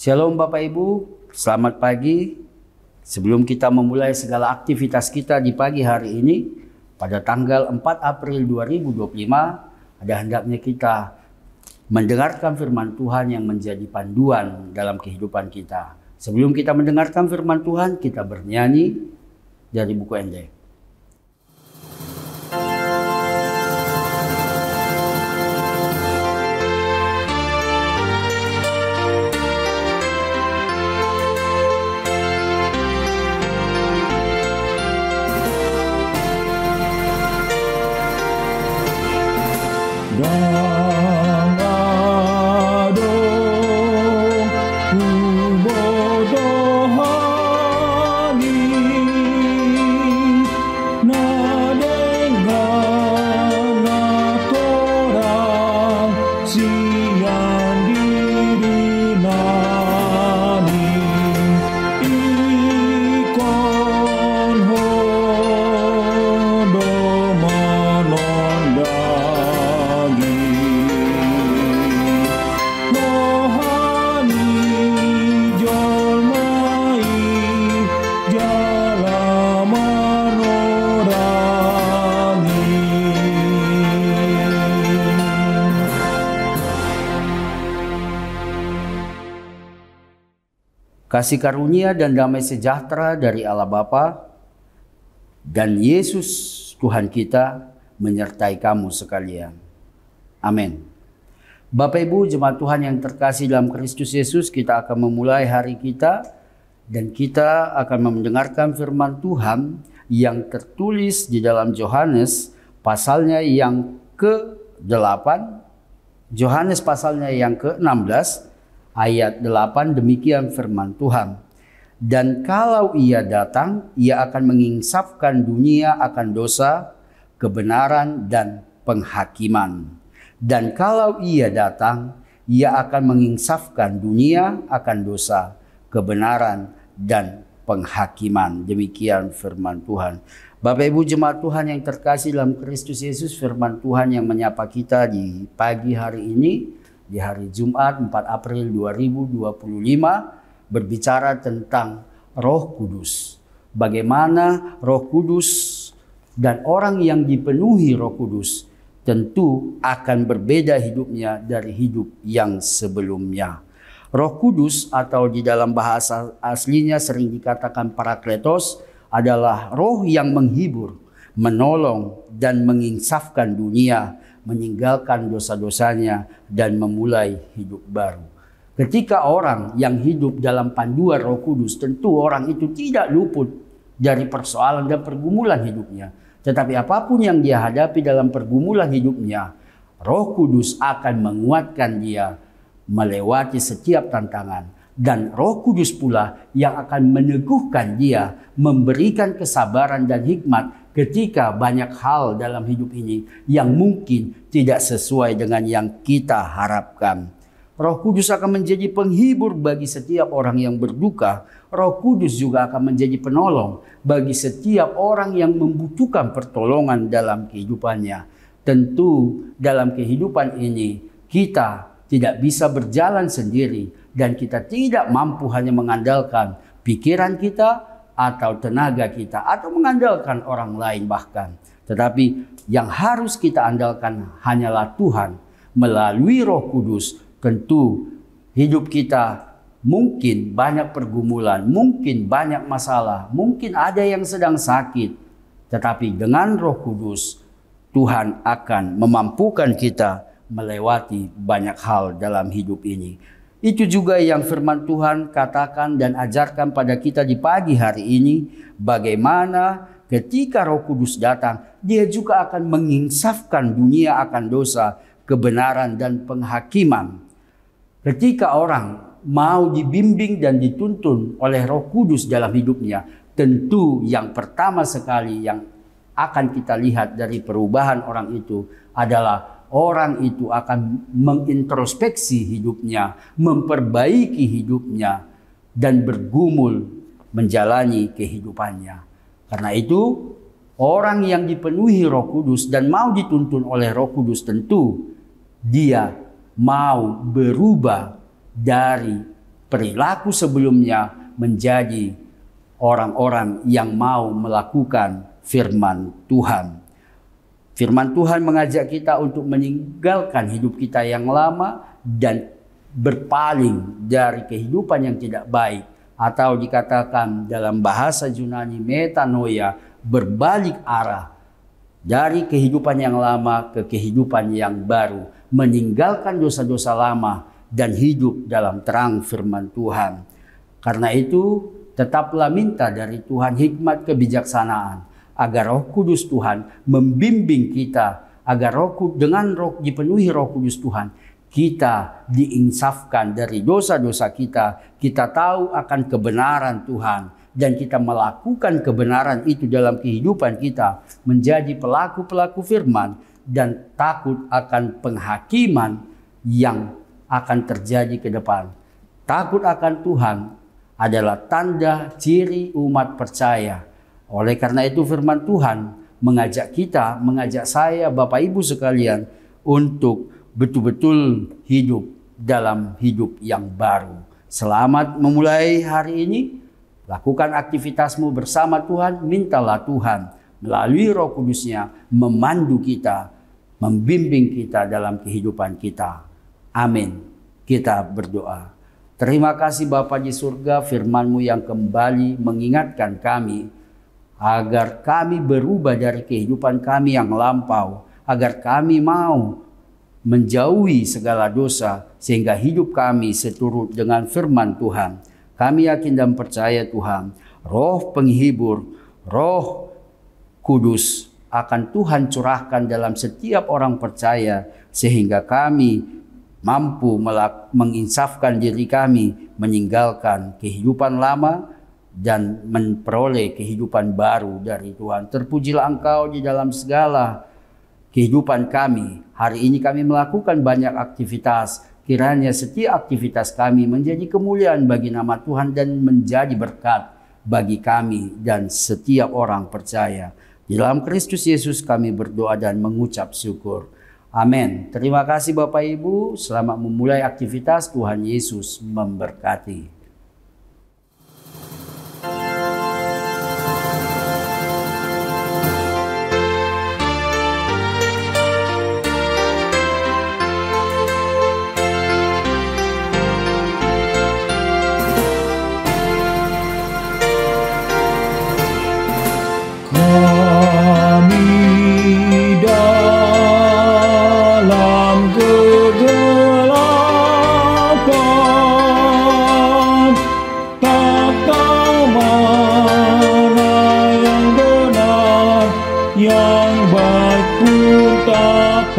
Shalom Bapak Ibu, selamat pagi. Sebelum kita memulai segala aktivitas kita di pagi hari ini, pada tanggal 4 April 2025, ada hendaknya kita mendengarkan firman Tuhan yang menjadi panduan dalam kehidupan kita. Sebelum kita mendengarkan firman Tuhan, kita bernyanyi dari buku Ende. Kasih karunia dan damai sejahtera dari Allah Bapa dan Yesus Tuhan kita menyertai kamu sekalian. Amin. Bapak Ibu jemaat Tuhan yang terkasih dalam Kristus Yesus, kita akan memulai hari kita dan kita akan mendengarkan firman Tuhan yang tertulis di dalam Yohanes pasalnya yang ke-8, Yohanes pasalnya yang ke-16, ayat 8, demikian firman Tuhan. Dan kalau ia datang, ia akan menginsafkan dunia akan dosa, kebenaran, dan penghakiman. Dan kalau ia datang, ia akan menginsafkan dunia akan dosa, kebenaran, dan penghakiman. Demikian firman Tuhan. Bapak Ibu jemaat Tuhan yang terkasih dalam Kristus Yesus, firman Tuhan yang menyapa kita di pagi hari ini, di hari Jumat 4 April 2025 berbicara tentang Roh Kudus. Bagaimana Roh Kudus dan orang yang dipenuhi Roh Kudus tentu akan berbeda hidupnya dari hidup yang sebelumnya. Roh Kudus atau di dalam bahasa aslinya sering dikatakan Parakletos adalah roh yang menghibur, menolong dan menginsafkan dunia, meninggalkan dosa-dosanya dan memulai hidup baru. Ketika orang yang hidup dalam panduan Roh Kudus, tentu orang itu tidak luput dari persoalan dan pergumulan hidupnya. Tetapi apapun yang dia hadapi dalam pergumulan hidupnya, Roh Kudus akan menguatkan dia melewati setiap tantangan. Dan Roh Kudus pula yang akan meneguhkan dia, memberikan kesabaran dan hikmat ketika banyak hal dalam hidup ini yang mungkin tidak sesuai dengan yang kita harapkan. Roh Kudus akan menjadi penghibur bagi setiap orang yang berduka. Roh Kudus juga akan menjadi penolong bagi setiap orang yang membutuhkan pertolongan dalam kehidupannya. Tentu dalam kehidupan ini kita tidak bisa berjalan sendiri dan kita tidak mampu hanya mengandalkan pikiran kita atau tenaga kita atau mengandalkan orang lain bahkan. Tetapi yang harus kita andalkan hanyalah Tuhan melalui Roh Kudus. Tentu hidup kita mungkin banyak pergumulan, mungkin banyak masalah, mungkin ada yang sedang sakit. Tetapi dengan Roh Kudus Tuhan akan memampukan kita melewati banyak hal dalam hidup ini. Itu juga yang firman Tuhan katakan dan ajarkan pada kita di pagi hari ini. Bagaimana ketika Roh Kudus datang, dia juga akan menginsafkan dunia akan dosa, kebenaran, dan penghakiman. Ketika orang mau dibimbing dan dituntun oleh Roh Kudus dalam hidupnya, tentu yang pertama sekali yang akan kita lihat dari perubahan orang itu adalah orang itu akan mengintrospeksi hidupnya, memperbaiki hidupnya, dan bergumul menjalani kehidupannya. Karena itu, orang yang dipenuhi Roh Kudus dan mau dituntun oleh Roh Kudus tentu dia mau berubah dari perilaku sebelumnya menjadi orang-orang yang mau melakukan firman Tuhan. Firman Tuhan mengajak kita untuk meninggalkan hidup kita yang lama dan berpaling dari kehidupan yang tidak baik, atau dikatakan dalam bahasa Yunani metanoia, berbalik arah dari kehidupan yang lama ke kehidupan yang baru, meninggalkan dosa-dosa lama dan hidup dalam terang firman Tuhan. Karena itu, tetaplah minta dari Tuhan hikmat kebijaksanaan, agar Roh Kudus Tuhan membimbing kita, agar dengan dipenuhi Roh Kudus Tuhan, kita diinsafkan dari dosa-dosa kita. Kita tahu akan kebenaran Tuhan dan kita melakukan kebenaran itu dalam kehidupan kita, menjadi pelaku-pelaku firman dan takut akan penghakiman yang akan terjadi ke depan. Takut akan Tuhan adalah tanda ciri umat percaya. Oleh karena itu firman Tuhan mengajak kita, mengajak saya, Bapak Ibu sekalian, untuk betul-betul hidup dalam hidup yang baru. Selamat memulai hari ini. Lakukan aktivitasmu bersama Tuhan. Mintalah Tuhan melalui Roh Kudus-Nya memandu kita, membimbing kita dalam kehidupan kita. Amin. Kita berdoa. Terima kasih Bapa di surga, firman-Mu yang kembali mengingatkan kami agar kami berubah dari kehidupan kami yang lampau, agar kami mau menjauhi segala dosa sehingga hidup kami seturut dengan firman Tuhan. Kami yakin dan percaya Tuhan, Roh penghibur, Roh Kudus akan Tuhan curahkan dalam setiap orang percaya sehingga kami mampu menginsafkan diri kami, meninggalkan kehidupan lama dan memperoleh kehidupan baru dari Tuhan. Terpujilah Engkau di dalam segala kehidupan kami. Hari ini kami melakukan banyak aktivitas. Kiranya setiap aktivitas kami menjadi kemuliaan bagi nama Tuhan dan menjadi berkat bagi kami dan setiap orang percaya. Di dalam Kristus Yesus kami berdoa dan mengucap syukur. Amin. Terima kasih Bapak Ibu. Selamat memulai aktivitas. Tuhan Yesus memberkati. Yang baik pun tak